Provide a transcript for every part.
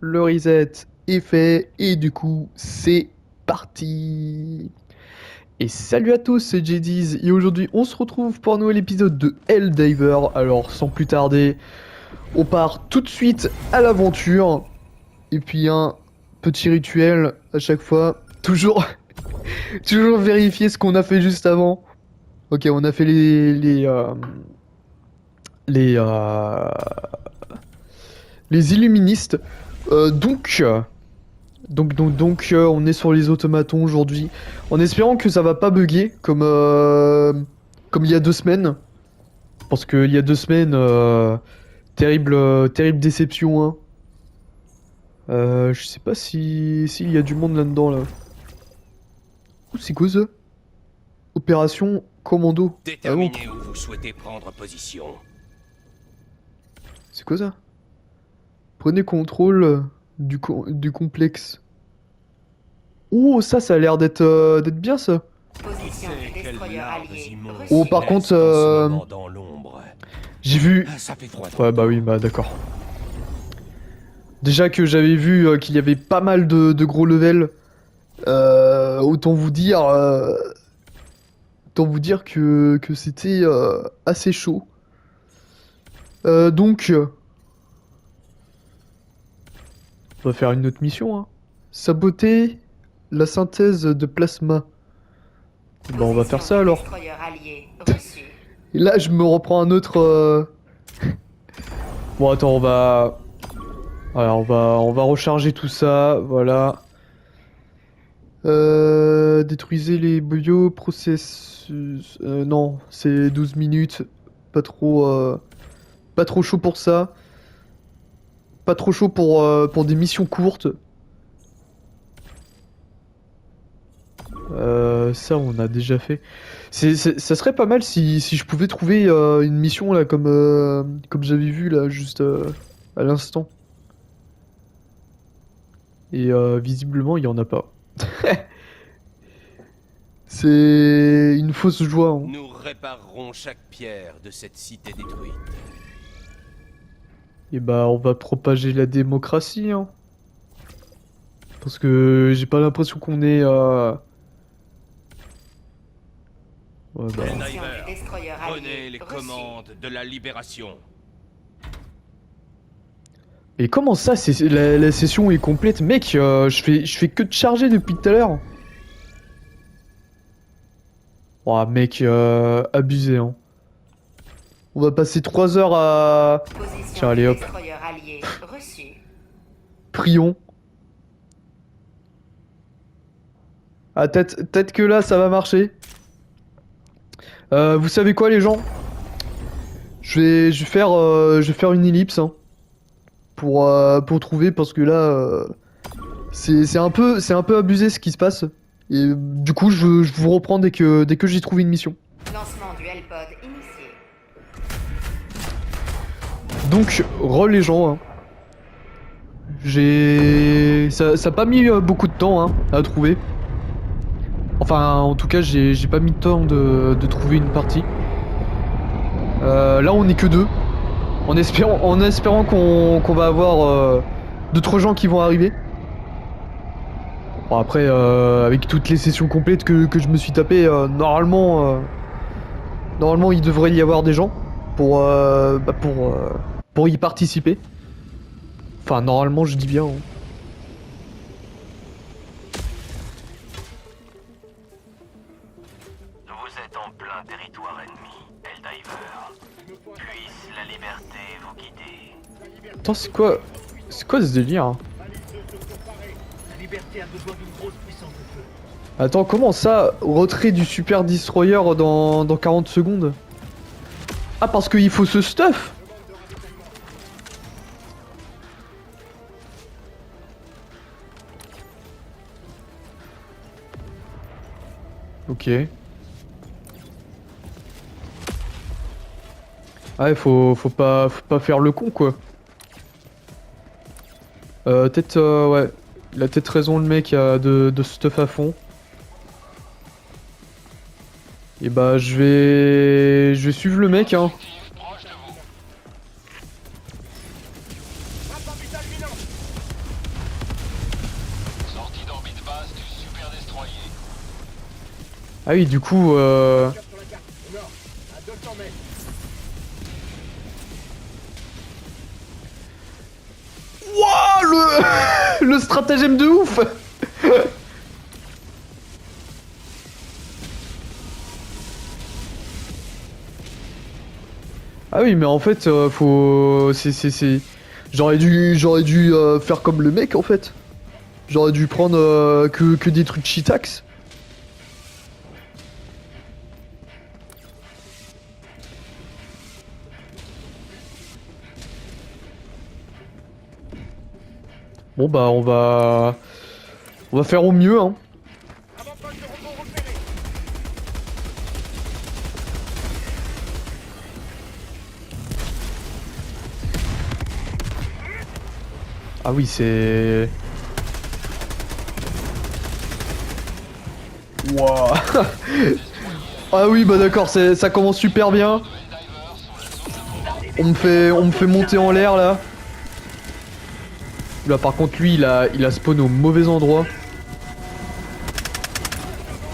le reset est fait et du coup c'est parti. Et salut à tous, c'est JD's et aujourd'hui on se retrouve pour un nouvel épisode de Helldiver. Alors sans plus tarder, on part tout de suite à l'aventure. Et puis un petit rituel à chaque fois, toujours, toujours vérifier ce qu'on a fait juste avant. Ok, on a fait les, euh, les illuministes. Donc, on est sur les automatons aujourd'hui, en espérant que ça va pas bugger comme il y a 2 semaines, parce qu'il y a 2 semaines, terrible, terrible déception, hein. Je sais pas si s'il y a du monde là-dedans là. Ouh, c'est quoi ça? Opération Commando. Ah bon? Déterminez où vous souhaitez prendre position. C'est quoi ça? Prenez contrôle du complexe. Oh, ça a l'air d'être bien ça. Qui sait quelles larves immondes Oh, par naissent contre, en ce moment dans l'ombre. j'ai vu. Ça fait froid. Ouais, bah oui, bah d'accord. Déjà que j'avais vu qu'il y avait pas mal de gros levels, autant vous dire que c'était assez chaud. Donc, on va faire une autre mission, hein. Saboter la synthèse de plasma. Bah, on va faire ça alors. Et là, je me reprends un autre. Bon, attends, voilà, on va recharger tout ça, voilà. Détruisez les bioprocessus. Non, c'est 12 minutes. Pas trop chaud pour ça. Pas trop chaud pour des missions courtes. Ça, on a déjà fait. Ça serait pas mal si je pouvais trouver une mission là, comme j'avais vu là, juste à l'instant. Et visiblement, il y en a pas. C'est une fausse joie, hein. Nous réparerons chaque pierre de cette cité détruite. Et bah, on va propager la démocratie, hein. Parce que j'ai pas l'impression qu'on est. Ouais, bah. Helldiver, prenez les commandes de la libération. Et comment ça, la session est complète? Mec, je fais que de charger depuis tout à l'heure. Oh, mec, abusé, hein. On va passer 3 heures à. Tiens, allez hop. Prions. Ah, peut-être que là, ça va marcher. Vous savez quoi, les gens? Je vais faire une ellipse, hein, pour trouver, parce que là, c'est un peu abusé ce qui se passe. Et du coup, je vous reprends dès que j'ai trouvé une mission. Lancement du Hellpod initié. Donc, les gens, hein. Ça a pas mis beaucoup de temps, hein, à trouver. Enfin, en tout cas, j'ai pas mis de temps de trouver une partie. Là, on est que deux. En espérant qu'on va avoir d'autres gens qui vont arriver. Bon, après, avec toutes les sessions complètes que je me suis tapé, normalement, il devrait y avoir des gens pour y participer. Enfin, normalement, je dis bien, hein. Vous êtes en plein territoire ennemi, Helldiver. Puisse la liberté vous guider. Attends, c'est quoi ce délire, hein? La liberté a besoin d'une grosse puissance de feu. Attends, comment ça, retrait du Super Destroyer dans 40 secondes? Ah, parce qu'il faut ce stuff? Ok. Ouais, faut pas faire le con, quoi. Peut-être, ouais. Il a peut-être raison, le mec, de stuff à fond. Et bah, je vais suivre le mec, hein. Ah oui, du coup, Cap sur la carte. Au nord, à 200 mètres. Wouah, le stratagème de ouf. Ah oui, mais en fait, faut... J'aurais dû faire comme le mec, en fait. J'aurais dû prendre que des trucs cheatax. Bon bah on va faire au mieux hein. Avant-poste de robot repéré. Ah oui c'est... Wouah. Ah oui bah d'accord, ça commence super bien. On me fait monter en l'air là. Là par contre lui il a spawn au mauvais endroit.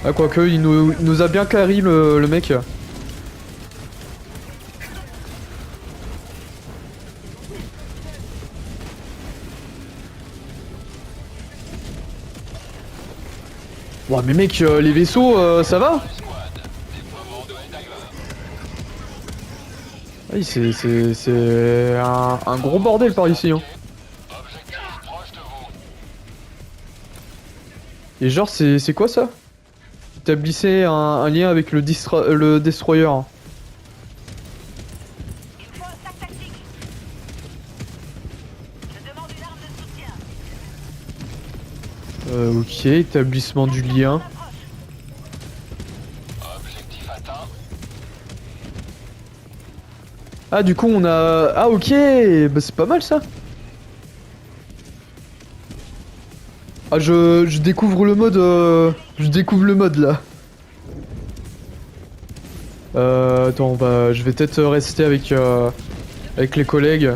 Ah quoique il nous a bien carry le mec. Ouah mais mec les vaisseaux ça va? Oui c'est un gros bordel par ici hein. Et genre c'est quoi ça? Établissez un lien avec le destroyer. Il faut un sac tactique. Je demande une arme de soutien. Ok, établissement du lien. Ah du coup on a... Ah ok, bah c'est pas mal ça. Ah je découvre le mode... Je découvre le mode là. Attends, bah je vais peut-être rester avec les collègues.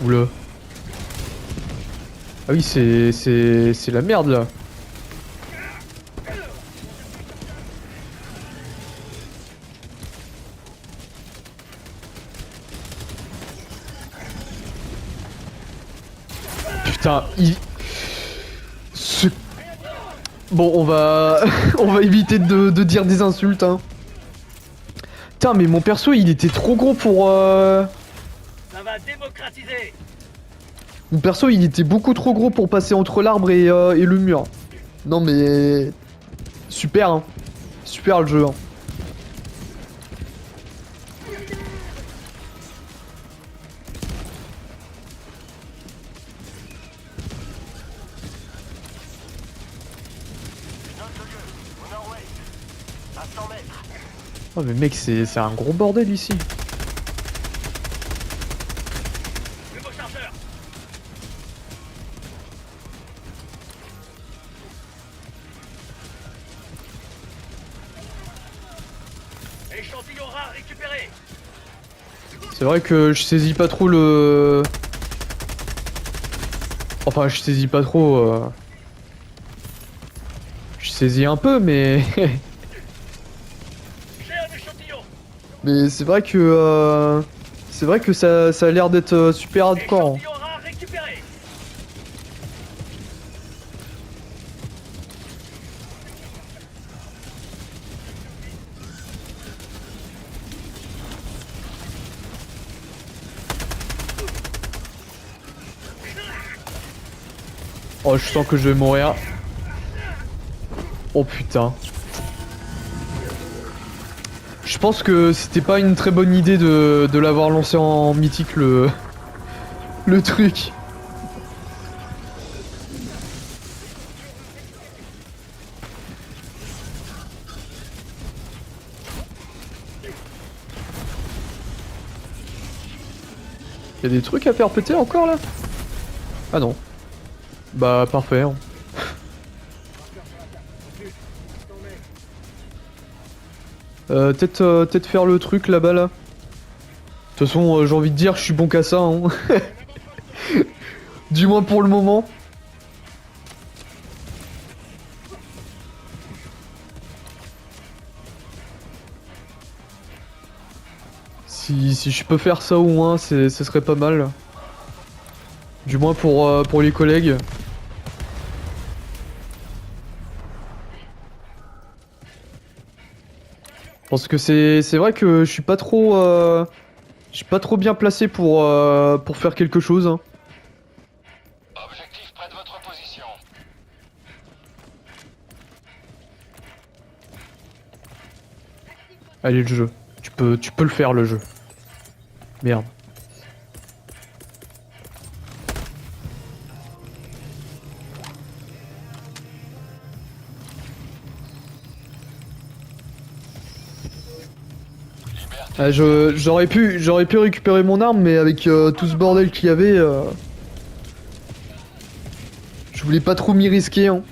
Oula. Ah oui, c'est la merde là. Putain, Bon, on va on va éviter de dire des insultes hein. Putain, mais mon perso, il était trop gros pour Ça va démocratiser. Mon perso, il était beaucoup trop gros pour passer entre l'arbre et le mur. Non mais... Super, hein. Super le jeu, hein. Au nord-ouest, à 100 mètres. Oh mais mec, c'est un gros bordel ici. Nouveau chargeur. Échantillon rare récupéré. C'est vrai que je saisis pas trop le... Enfin, je saisis pas trop... Je saisis un peu, mais... J'ai un échantillon. mais c'est vrai que... C'est vrai que ça a l'air d'être super hardcore. Hein. Échantillon rare récupéré. Oh, je sens que je vais mourir. Oh putain. Je pense que c'était pas une très bonne idée de l'avoir lancé en mythique le truc. Y a des trucs à faire péter encore là? Ah non. Bah parfait. Hein. Peut-être faire le truc là-bas là. De toute façon, j'ai envie de dire, je suis bon qu'à ça. Hein. Du moins pour le moment. Si je peux faire ça au moins, ce serait pas mal. Du moins pour les collègues. Parce que c'est vrai que je suis pas trop bien placé pour faire quelque chose. Hein. Objectif près de votre position. Allez le jeu. Tu peux le faire le jeu. Merde. Ah, j'aurais pu récupérer mon arme, mais avec tout ce bordel qu'il y avait, je voulais pas trop m'y risquer. Hein.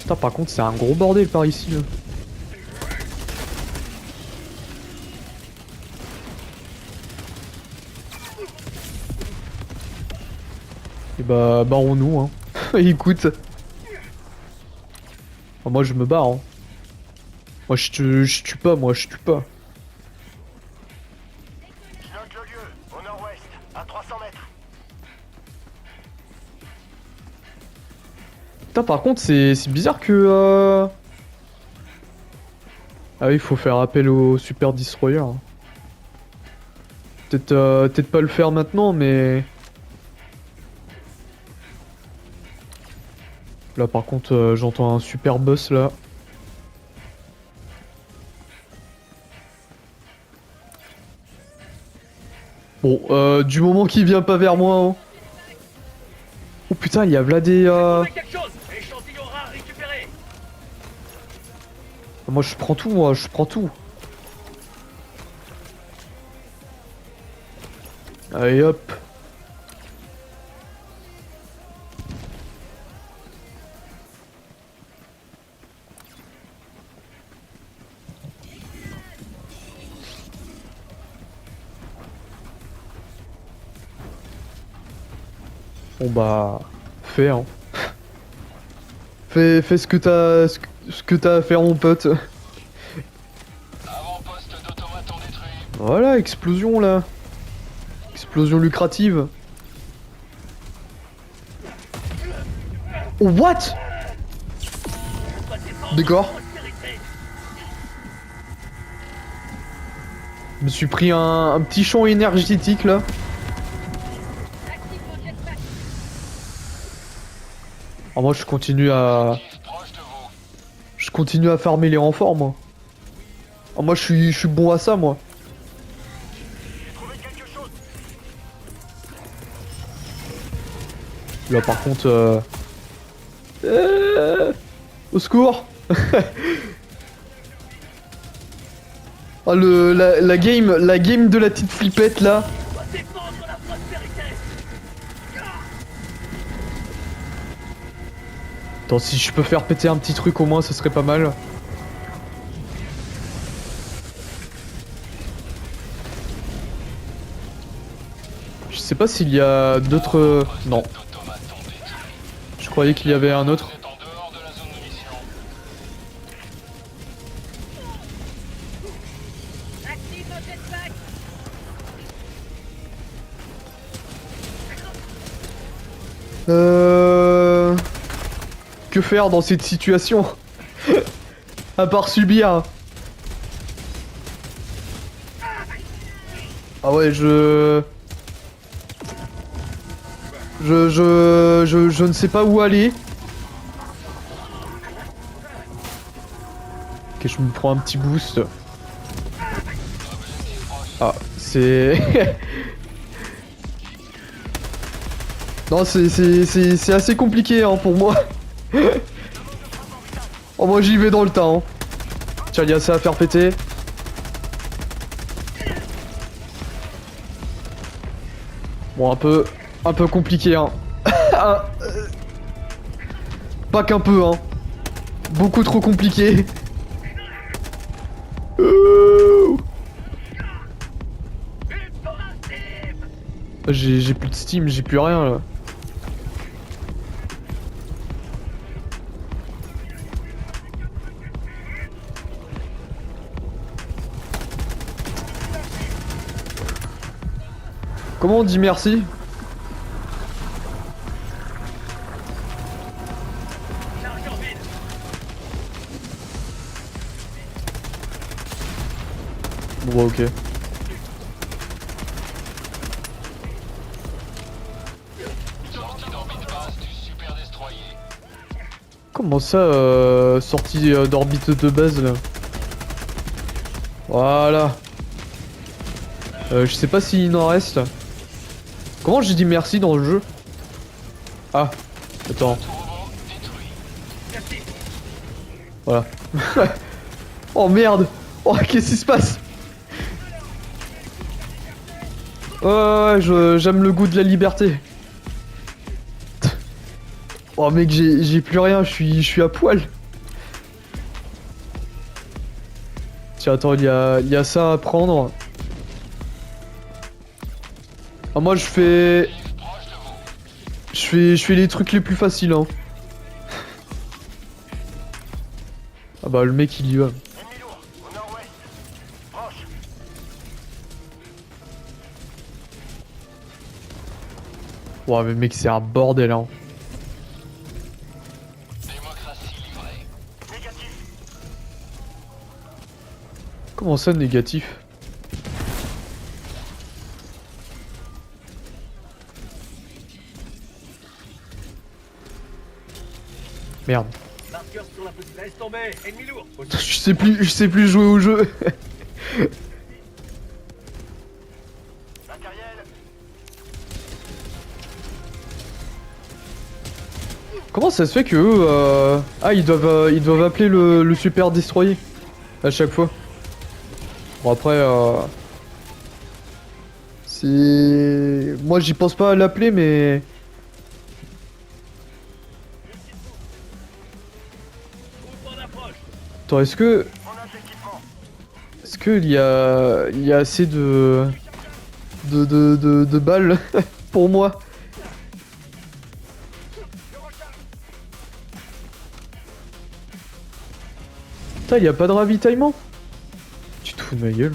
Putain, par contre, c'est un gros bordel par ici. Là. Et bah, barrons-nous. Hein. Écoute. Oh, moi, je me barre. Hein. Moi je tue pas, moi je tue pas. Je note le lieu, au nord-ouest, à 300 mètres. Putain, par contre, c'est bizarre que. Ah oui, il faut faire appel au Super Destroyer. Hein. Peut-être pas le faire maintenant, mais. Là, par contre, j'entends un super boss là. Bon, du moment qu'il vient pas vers moi. Hein. Oh putain, il y a là des. Quelque chose. Échantillon rare récupéré. Moi je prends tout, moi je prends tout. Allez hop. Bon bah, fais hein. Fais ce que t'as à faire mon pote. Avant-poste d'automates ont détruit. Voilà, explosion là. Explosion lucrative. Oh, what? D'accord. Je me suis pris un petit champ énergétique là. Alors moi je continue à... Proche de vous. Je continue à farmer les renforts moi. Ah, moi je suis bon à ça moi. J'ai trouvé quelque chose. Là par contre... Au secours. Ah la game de la petite flippette là. Attends, si je peux faire péter un petit truc au moins, ça serait pas mal. Je sais pas s'il y a d'autres... Non. D'automates ont détruit. Je croyais qu'il y avait un autre. Vous êtes en dehors de la zone de mission. Active mon jetpack. Que faire dans cette situation? À part subir. Ah ouais, je ne sais pas où aller. Ok, je me prends un petit boost. Ah, c'est... Non, c'est assez compliqué hein, pour moi. Oh, moi j'y vais dans le tas. Hein. Tiens, il y a ça à faire péter. Bon, un peu compliqué, hein. Ah, pas qu'un peu, hein. Beaucoup trop compliqué. J'ai plus de steam, j'ai plus rien là. Comment on dit merci? Bon bah ok. Comment ça, sortie d'orbite de base là? Voilà. Je sais pas s'il en reste. Comment j'ai dit merci dans le jeu? Ah, attends. Voilà. Oh merde! Oh, qu'est-ce qui se passe? Ouais, j'aime le goût de la liberté. Oh mec, j'ai plus rien, je suis à poil. Tiens, attends, il y a ça à prendre. Ah, moi je fais les trucs les plus faciles, hein. Ah bah le mec il y va. Ouais mais mec c'est un bordel, hein. Comment ça négatif? Merde. Marqueur sur la petite. Laisse tomber. Ennemi lourd. Je sais plus jouer au jeu. Comment ça se fait que eux, ah ils doivent appeler le super destroyer à chaque fois. Bon après c'est moi j'y pense pas à l'appeler mais attends est-ce que il y a assez de balles pour moi? Putain, y a pas de ravitaillement? Tu te fous de ma gueule?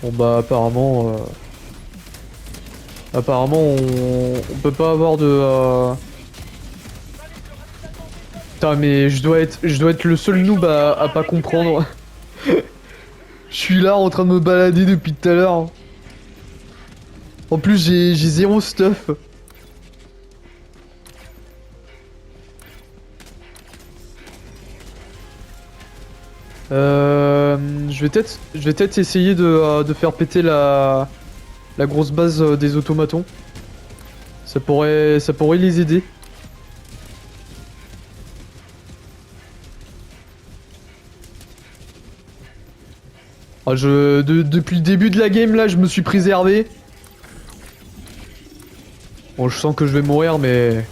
Bon bah apparemment on peut pas avoir de Putain mais je dois être le seul noob à pas comprendre. Je suis là en train de me balader depuis tout à l'heure. En plus j'ai zéro stuff. Je vais peut-être essayer de faire péter la grosse base des automatons. Ça pourrait les aider. Ah, depuis le début de la game là, je me suis préservé. Bon, je sens que je vais mourir, mais...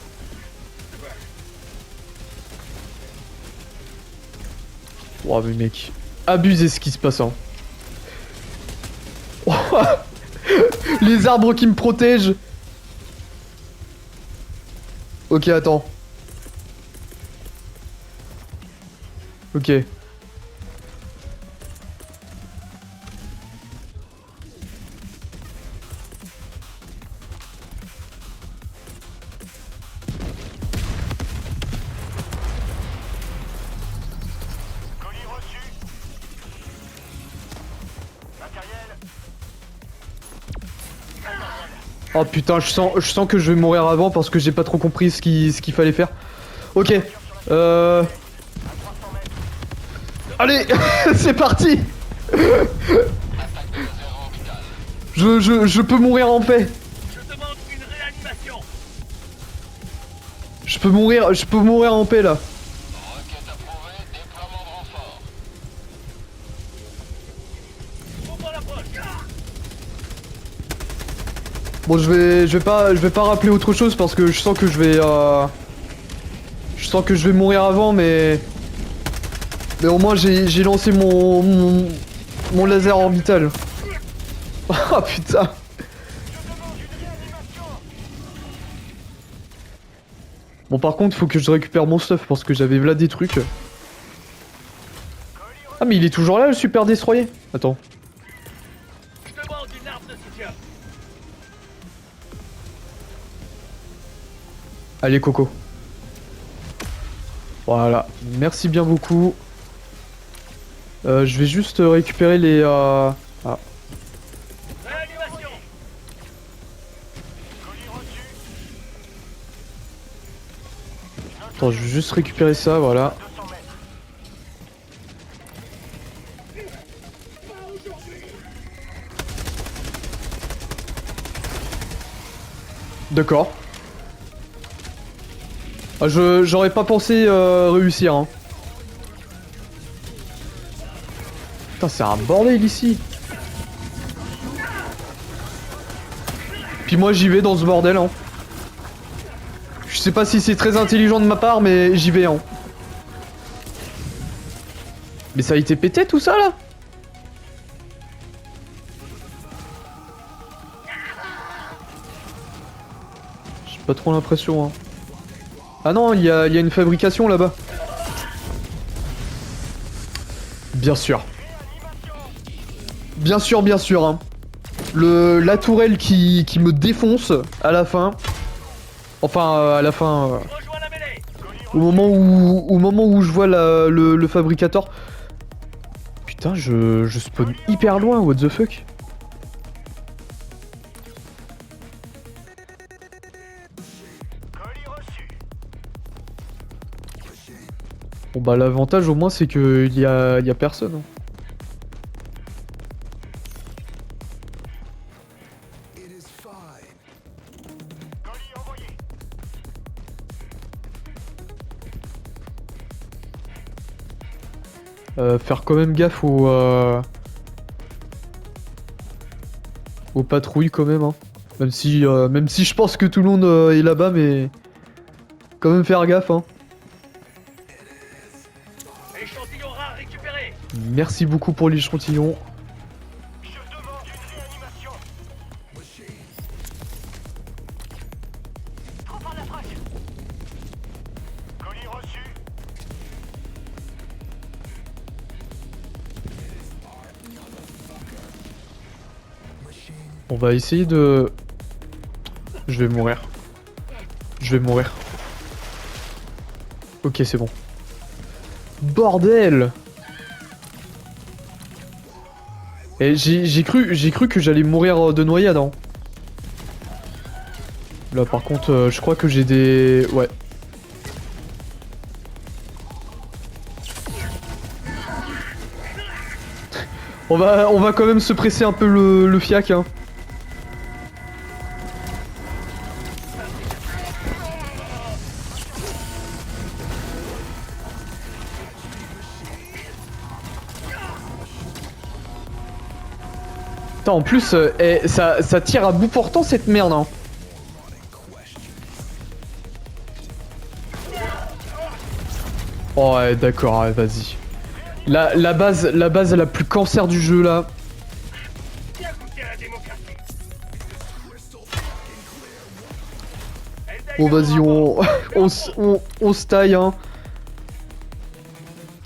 Oh, mais mec, abusez ce qui se passe, hein. Les arbres qui me protègent. Ok, attends. Ok. Oh putain, je sens que je vais mourir avant parce que j'ai pas trop compris ce qu'il fallait faire. Ok. Allez, c'est parti. Je peux mourir en paix. Je demande une réanimation. Je peux mourir en paix là. Bon, je vais pas rappeler autre chose parce que je sens que je vais mourir avant, mais au moins j'ai lancé mon laser orbital. Oh putain. Bon, par contre, faut que je récupère mon stuff parce que j'avais là des trucs. Ah, mais il est toujours là le super destroyer. Attends. Je demande une arme de soutien. Allez, Coco. Voilà, merci bien beaucoup. Je vais juste récupérer les... Ah. Réanimation. Attends, je vais juste récupérer ça, voilà. D'accord. Ah, j'aurais pas pensé réussir, hein. Putain, c'est un bordel ici. Puis moi j'y vais dans ce bordel, hein. Je sais pas si c'est très intelligent de ma part, mais j'y vais, hein. Mais ça a été pété tout ça là? J'ai pas trop l'impression, hein. Ah non, il y a une fabrication là-bas. Bien sûr. Bien sûr, hein. La tourelle qui me défonce à la fin. Enfin, à la fin... Rejoins la mêlée. au moment où je vois le fabricateur. Putain, je spawn hyper loin, what the fuck. Bon bah l'avantage au moins c'est que il y a personne. Hein. Faire quand même gaffe aux patrouilles quand même, hein. Même si je pense que tout le monde est là-bas, mais quand même faire gaffe, hein. Échantillon rare récupéré. Merci beaucoup pour l'échantillon. Je demande une réanimation. Trop en approche. Colis reçu. On va essayer de... Je vais mourir. Je vais mourir. Ok, c'est bon. Bordel! Et j'ai cru que j'allais mourir de noyade, hein. Là par contre, je crois que j'ai des... Ouais. On va quand même se presser un peu le fiac, hein. Putain, en plus, ça tire à bout portant cette merde, hein. Oh ouais, d'accord, ouais, vas-y. La base la plus cancer du jeu, là. Bien goûté à la démocratie. Bon, vas-y, on se taille, hein. De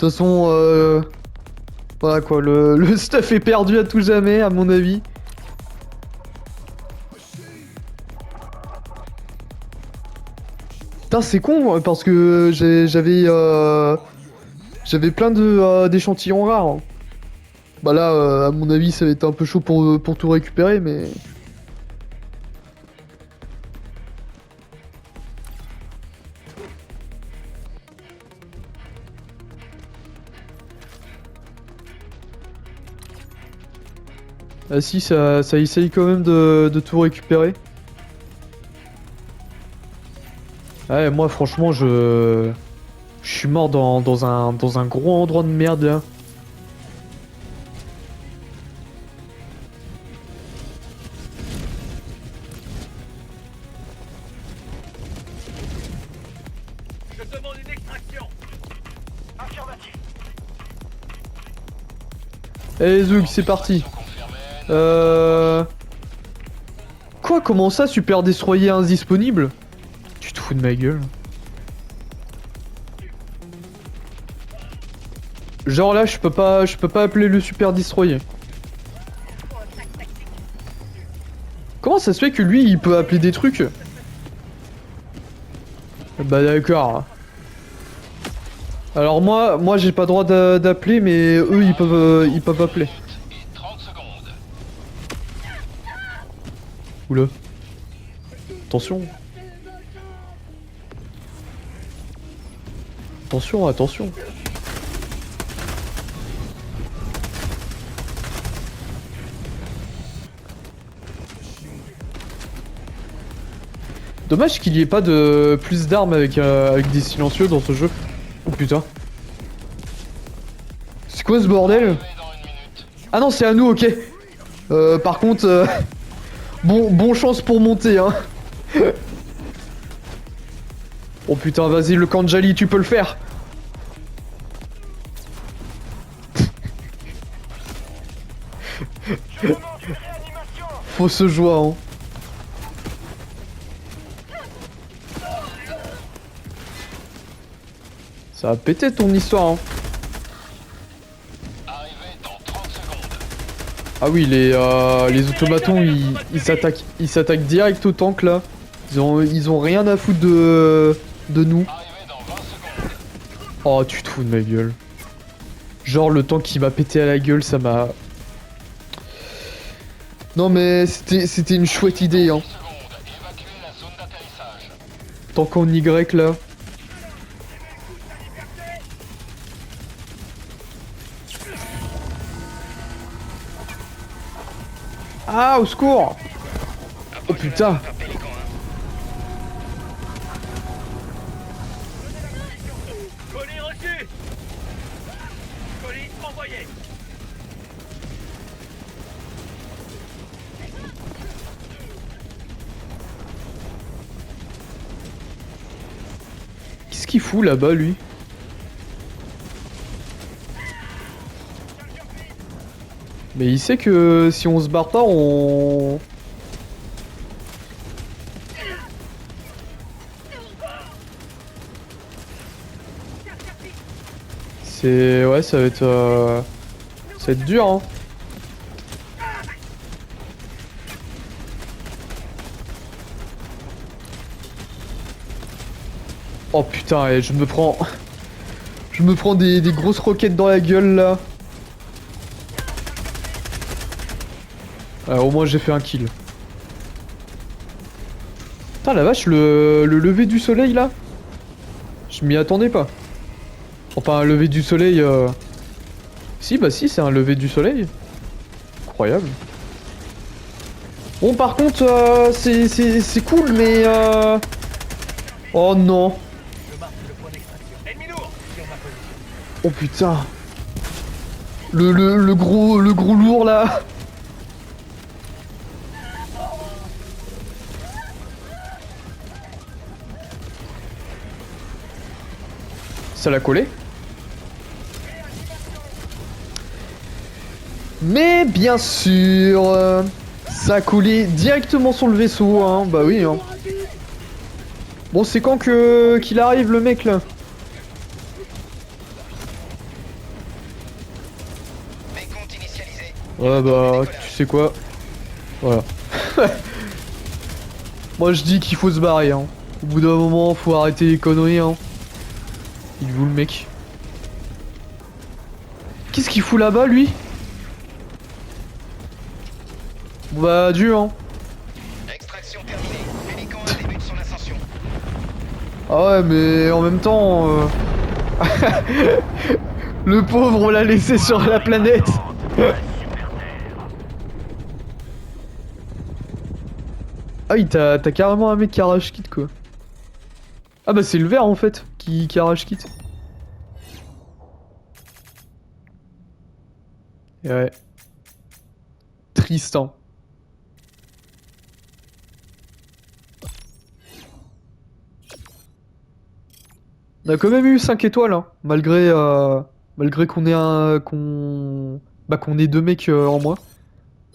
toute façon, voilà quoi, le stuff est perdu à tout jamais, à mon avis. Putain, c'est con, parce que j'avais plein d'échantillons rares. Hein. Bah là, à mon avis, ça va être un peu chaud pour tout récupérer, mais... Ah si, ça essaye quand même de tout récupérer. Ouais, moi franchement, je suis mort dans un gros endroit de merde là. Je demande une extraction. Affirmatif. Allez Zouk, c'est parti. Quoi, comment ça, Super Destroyer indisponible? Tu te fous de ma gueule. Genre là, je peux pas appeler le Super Destroyer. Comment ça se fait que lui, il peut appeler des trucs? Bah d'accord. Alors moi j'ai pas le droit d'appeler, mais eux ils peuvent appeler. Oula. Attention. Attention, attention. Dommage qu'il y ait pas de plus d'armes avec des silencieux dans ce jeu. Oh putain. C'est quoi ce bordel? Ah non, c'est à nous, ok. Par contre, bon chance pour monter, hein. Oh putain, vas-y, le Kanjali, tu peux le faire. Fausse joie, hein. Ça va péter ton histoire, hein. Ah oui, les automatons, ils s'attaquent direct au tank là. Ils ont rien à foutre de nous. Oh, tu te fous de ma gueule. Genre le tank qui m'a pété à la gueule, ça m'a... Non mais c'était une chouette idée, hein. Tank en Y là. Ah, au secours! Oh putain! Colis reçu. Colis envoyé. Qu'est-ce qu'il fout là-bas, lui? Mais il sait que si on se barre pas, on... C'est... Ouais, ça va être... Ça va être dur, hein. Oh putain, et je me prends... Je me prends des grosses roquettes dans la gueule, là. Au moins j'ai fait un kill. Putain la vache, le lever du soleil là, je m'y attendais pas. Enfin un lever du soleil... Si bah si, c'est un lever du soleil. Incroyable. Bon par contre c'est cool mais... Oh non. Je marque le point d'extraction. Ennemi lourd sur ma position. Oh putain. Le gros lourd là. Ça l'a collé. Mais bien sûr, ça a collé directement sur le vaisseau, hein. Bah oui, hein. Bon, c'est quand qu'il arrive le mec là? Ouais bah, tu sais quoi? Voilà. Moi je dis qu'il faut se barrer, hein. Au bout d'un moment, faut arrêter les conneries, hein. Il est où le mec? Qu'est-ce qu'il fout là-bas lui? Bon bah adieu hein. Extraction terminée. Pélican débute son ascension. Ah ouais mais en même temps... le pauvre on l'a laissé sur la planète. Ah oui t'as carrément un mec qui arrache kit quoi. Ah bah c'est le vert en fait qui arrache kit. Et ouais. Triste hein. On a quand même eu 5 étoiles hein, malgré qu'on ait qu'on ait 2 mecs en moins.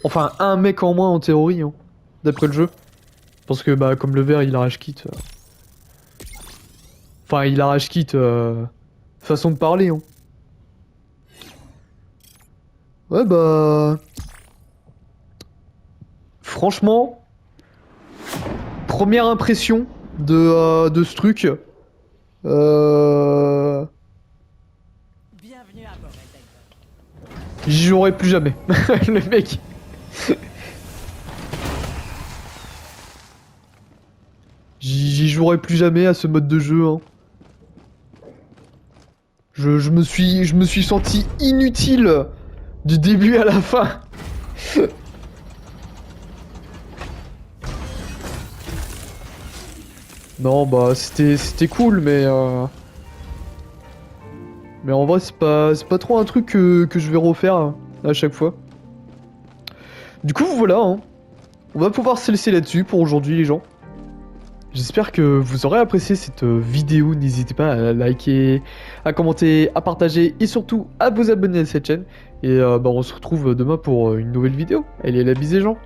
Enfin un mec en moins en théorie hein, d'après le jeu. Parce que bah comme le vert il arrache kit. Enfin il arrache kit façon de parler hein. Ouais bah... Franchement, première impression de ce truc. Bienvenue à bord, Eldiver. J'y jouerai plus jamais. Le mec. J'y jouerai plus jamais à ce mode de jeu. Hein. Je me suis senti inutile du début à la fin. Non, bah c'était cool, mais en vrai c'est pas trop un truc que je vais refaire hein, à chaque fois. Du coup voilà, hein. On va pouvoir se laisser là-dessus pour aujourd'hui les gens. J'espère que vous aurez apprécié cette vidéo. N'hésitez pas à liker, à commenter, à partager et surtout à vous abonner à cette chaîne. Et bah on se retrouve demain pour une nouvelle vidéo. Allez la bise les gens.